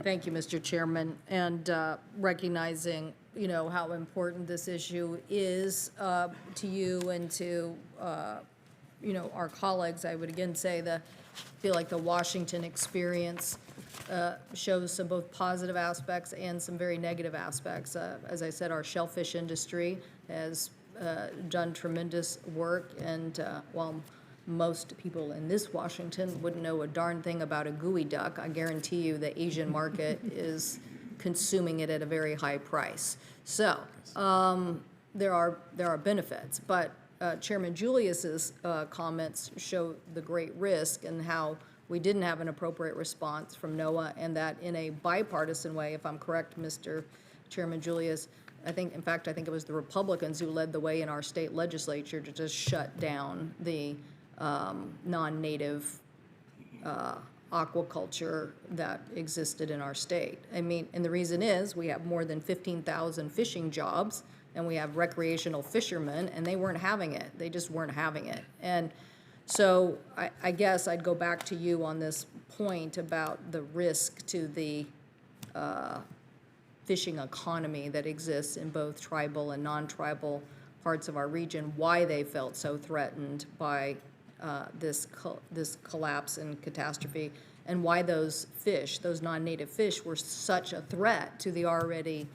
Thank you, Mr. Chairman, and recognizing, how important this issue is to you and to, our colleagues. I would again say feel like the Washington experience shows some both positive aspects and some very negative aspects. As I said, our shellfish industry has done tremendous work, and while most people in this Washington wouldn't know a darn thing about a gooey duck, I guarantee you the Asian market is consuming it at a very high price. So there are benefits, but Chairman Julius's comments show the great risk and how we didn't have an appropriate response from NOAA, and that in a bipartisan way, if I'm correct, Mr. Chairman Julius, I think it was the Republicans who led the way in our state legislature to just shut down the non-native aquaculture that existed in our state. I mean, and the reason is we have more than 15,000 fishing jobs, and we have recreational fishermen, and they weren't having it. They just weren't having it. And so I guess I'd go back to you on this point about the risk to the fishing economy that exists in both tribal and non-tribal parts of our region, why they felt so threatened by this collapse and catastrophe, and why those fish, those non-native fish, were such a threat to the already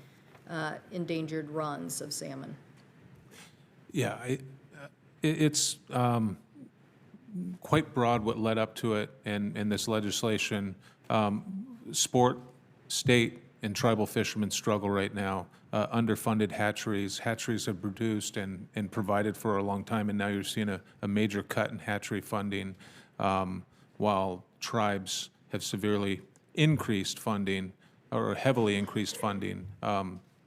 endangered runs of salmon. Yeah, it's quite broad what led up to it and this legislation. Sport, state, and tribal fishermen struggle right now. Underfunded hatcheries. Hatcheries have produced and provided for a long time, and now you're seeing a major cut in hatchery funding, while tribes have severely increased funding or heavily increased funding,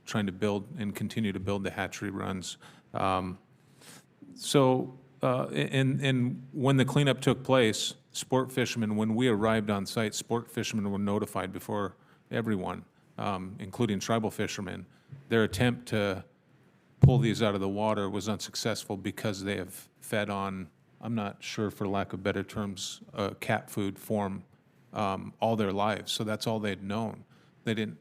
trying to build and continue to build the hatchery runs. And when the cleanup took place, sport fishermen, when we arrived on site, sport fishermen were notified before everyone, including tribal fishermen. Their attempt to pull these out of the water was unsuccessful because they have fed on, I'm not sure for lack of better terms, cat food form all their lives. So that's all they'd known. They didn't.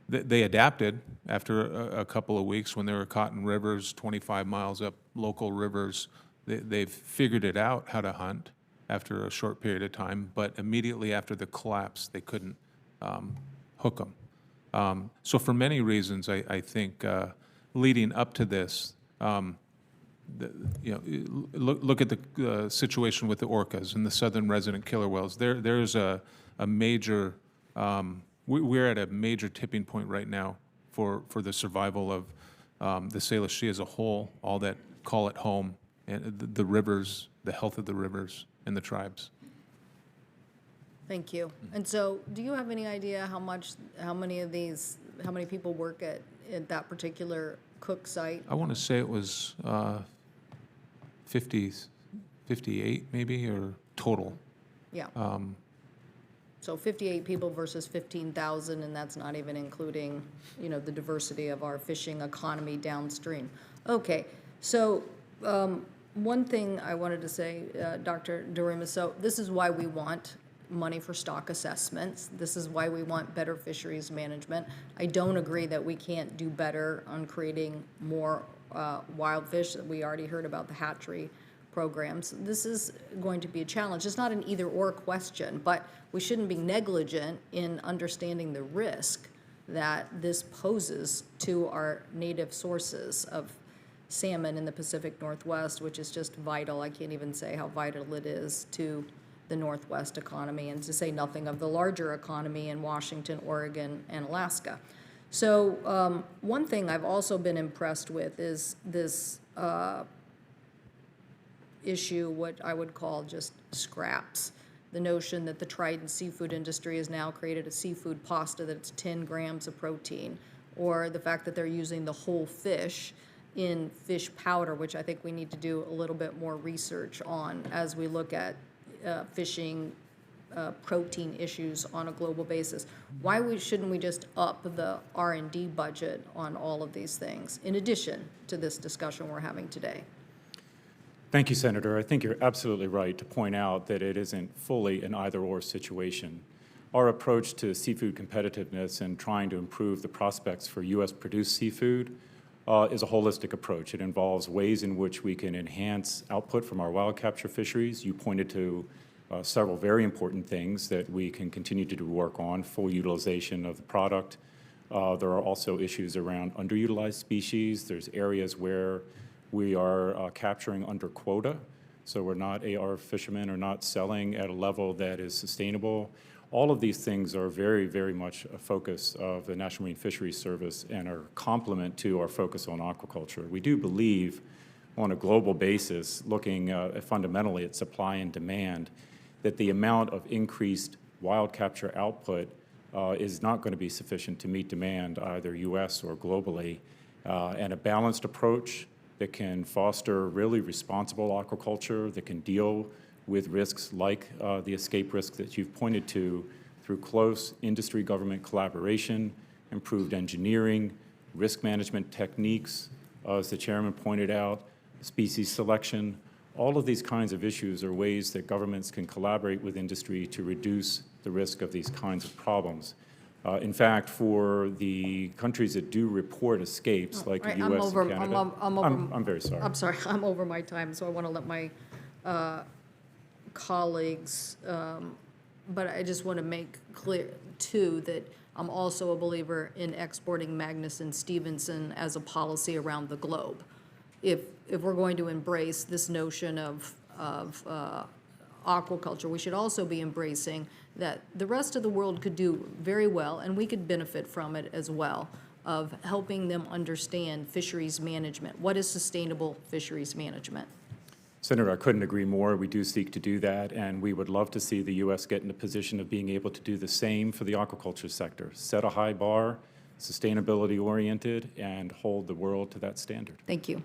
They adapted after a couple of weeks when they were caught in rivers, 25 miles up local rivers. They've figured it out how to hunt after a short period of time, but immediately after the collapse, they couldn't hook them. So for many reasons, I think leading up to this, look at the situation with the orcas and the southern resident killer whales. There's a major, we're at a major tipping point right now for the survival of the Salish Sea as a whole, all that call it home, and the rivers, the health of the rivers and the tribes. Thank you. And so, do you have any idea how many people work at that particular Cook site? I want to say it was 58 maybe, or total. Yeah. So 58 people versus 15,000, and that's not even including, the diversity of our fishing economy downstream. Okay, so one thing I wanted to say, Dr. Durima, so this is why we want money for stock assessments. This is why we want better fisheries management. I don't agree that we can't do better on creating more wild fish. We already heard about the hatchery programs. This is going to be a challenge. It's not an either-or question, but we shouldn't be negligent in understanding the risk that this poses to our native sources of salmon in the Pacific Northwest, which is just vital. I can't even say how vital it is to the Northwest economy, and to say nothing of the larger economy in Washington, Oregon, and Alaska. So one thing I've also been impressed with is this issue, what I would call just scraps. The notion that the Trident seafood industry has now created a seafood pasta that's 10 grams of protein, or the fact that they're using the whole fish in fish powder, which I think we need to do a little bit more research on as we look at fishing protein issues on a global basis. Why shouldn't we just up the R&D budget on all of these things, in addition to this discussion we're having today? Thank you, Senator. I think you're absolutely right to point out that it isn't fully an either-or situation. our approach to seafood competitiveness and trying to improve the prospects for U.S.-produced seafood is a holistic approach. It involves ways in which we can enhance output from our wild capture fisheries. You pointed to several very important things that we can continue to do work on: full utilization of the product. There are also issues around underutilized species. There's areas where we are capturing under quota, so we're not, our fishermen are not selling at a level that is sustainable. All of these things are very, very much a focus of the National Marine Fisheries Service and are complement to our focus on aquaculture. We do believe on a global basis, looking fundamentally at supply and demand, that the amount of increased wild capture output is not going to be sufficient to meet demand either U.S. or globally, and a balanced approach that can foster really responsible aquaculture, that can deal with risks like the escape risk that you've pointed to through close industry-government collaboration, improved engineering, risk management techniques, as the chairman pointed out, species selection. All of these kinds of issues are ways that governments can collaborate with industry to reduce the risk of these kinds of problems. In fact, for the countries that do report escapes, like the U.S. and Canada, I'm very sorry. I'm sorry, I'm over my time, so I want to let my colleagues, but I just want to make clear, too, that I'm also a believer in exporting Magnuson-Stevenson as a policy around the globe. If we're going to embrace this notion of aquaculture, we should also be embracing that the rest of the world could do very well, and we could benefit from it as well, of helping them understand fisheries management. What is sustainable fisheries management? Senator, I couldn't agree more. We do seek to do that, and we would love to see the U.S. get in a position of being able to do the same for the aquaculture sector. Set a high bar, sustainability-oriented, and hold the world to that standard. Thank you.